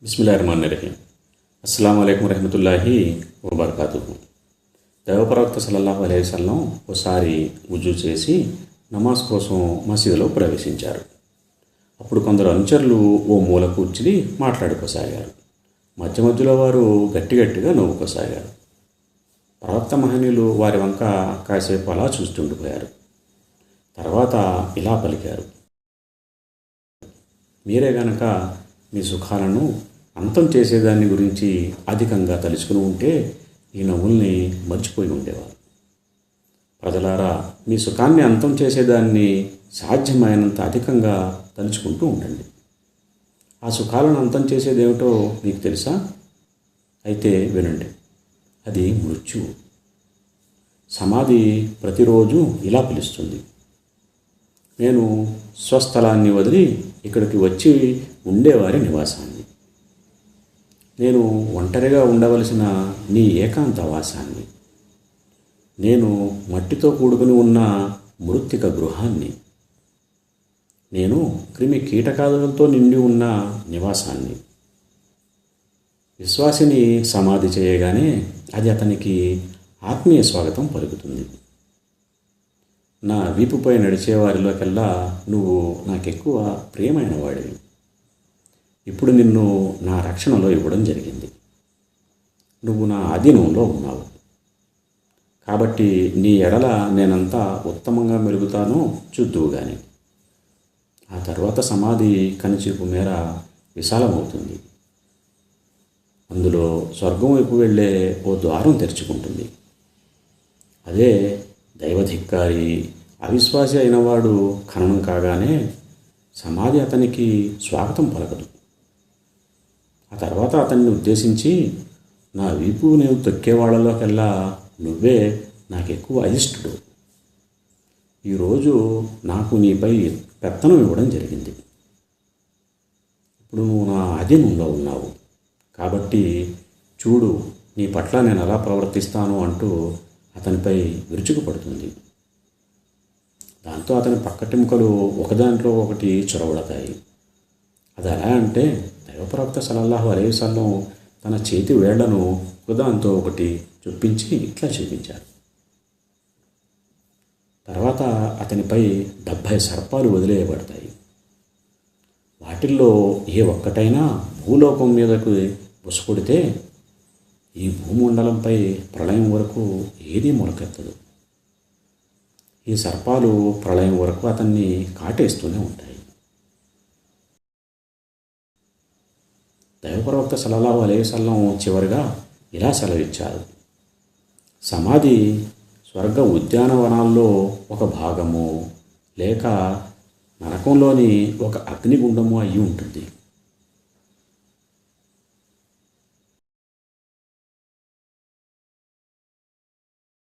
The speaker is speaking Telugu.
బిస్మిల్లాహిర్రహ్మానిర్రహీం. అస్సలాము అలైకుం రహమతుల్లాహి వబర్కాతుహు. దైవ ప్రవక్త సల్లల్లాహు అలైహి వసల్లం ఒకసారి వుజూ చేసి నమాజ్ కోసం మసీదులో ప్రవేశించారు. అప్పుడు కొందరు అనుచరులు ఓ మూల కూర్చుని మాట్లాడుకోసాగారు. మధ్య మధ్యలో వారు గట్టిగా నవ్వుకోసాగారు. ప్రవక్త మహనీయులు వారి వంక కాసేపు అలా చూస్తుండిపోయారు. తర్వాత ఇలా పలికారు: మీరే గనక మీ సుఖాలను అంతం చేసేదాన్ని గురించి అధికంగా తలుచుకుని ఉంటే ఈ నవ్వుల్ని మర్చిపోయి ఉండేవారు. ప్రజలారా, మీ సుఖాన్ని అంతం చేసేదాన్ని సాధ్యమైనంత అధికంగా తలుచుకుంటూ ఉండండి. ఆ సుఖాలను అంతం చేసేదేమిటో మీకు తెలుసా? అయితే వినండి. అది మృత్యువు. సమాధి ప్రతిరోజు ఇలా పిలుస్తుంది: నేను స్వస్థలాన్ని వదిలి ఇక్కడికి వచ్చి ఉండేవారి నివాసాన్ని, నేను ఒంటరిగా ఉండవలసిన నీ ఏకాంతవాసాన్ని, నేను మట్టితో కూడుకుని ఉన్న మృత్తిక గృహాన్ని, నేను క్రిమి కీటకాదులతో నిండి ఉన్న నివాసాన్ని. విశ్వాసిని సమాధి చేయగానే అది అతనికి ఆత్మీయ స్వాగతం పలుకుతుంది. నా వీపుపై నడిచేవారిలోకెల్లా నువ్వు నాకెక్కువ ప్రియమైన వాడివి. ఇప్పుడు నిన్ను నా రక్షణలో ఇవ్వడం జరిగింది. నువ్వు నా అధీనంలో ఉన్నావు. కాబట్టి నీ ఎడల నేనంతా ఉత్తమంగా మెలుగుతానో చూద్దువు గాని. ఆ తర్వాత సమాధి కనుచూపు మేర విశాలమవుతుంది. అందులో స్వర్గం వైపు వెళ్ళే ఓ ద్వారం తెరుచుకుంటుంది. అదే దైవధిక్కారి, అవిశ్వాసి అయినవాడు ఖననం కాగానే సమాధి అతనికి స్వాగతం పలకదు. ఆ తర్వాత అతన్ని ఉద్దేశించి, నా వీపు నేను తొక్కేవాళ్లలోకెల్లా నువ్వే నాకెక్కువ అయిష్టుడు. ఈరోజు నాకు నీపై పెత్తనం ఇవ్వడం జరిగింది. ఇప్పుడు నువ్వు నా అధీనంలో ఉన్నావు. కాబట్టి చూడు, నీ పట్ల నేను ఎలా ప్రవర్తిస్తాను అంటూ అతనిపై విరుచుకుపడుతుంది. దాంతో అతని పక్కటెముకలు ఒకదాంట్లో ఒకటి చొరబడతాయి. అది ఎలా అంటే, దైవప్రవక్త సల్లల్లాహు అలైహి వసల్లం తన చేతి వేళ్లను ఒకదాంతో ఒకటి చొప్పించి ఇట్లా చూపించారు. తర్వాత అతనిపై 70 సర్పాలు వదిలేయబడతాయి. వాటిల్లో ఏ ఒక్కటైనా భూలోకం మీదకు బుసకొడితే ఈ భూమండలంపై ప్రళయం వరకు ఏదీ మొలకెత్తదు. ఈ సర్పాలు ప్రళయం వరకు అతన్ని కాటేస్తూనే ఉంటాయి. దైవప్రవక్త సల్లల్లాహు అలైహి వసల్లం చివరిగా ఇలా సెలవిచ్చారు: సమాధి స్వర్గ ఉద్యానవనాల్లో ఒక భాగము లేక నరకంలోని ఒక అగ్నిగుండము అయి ఉంటుంది.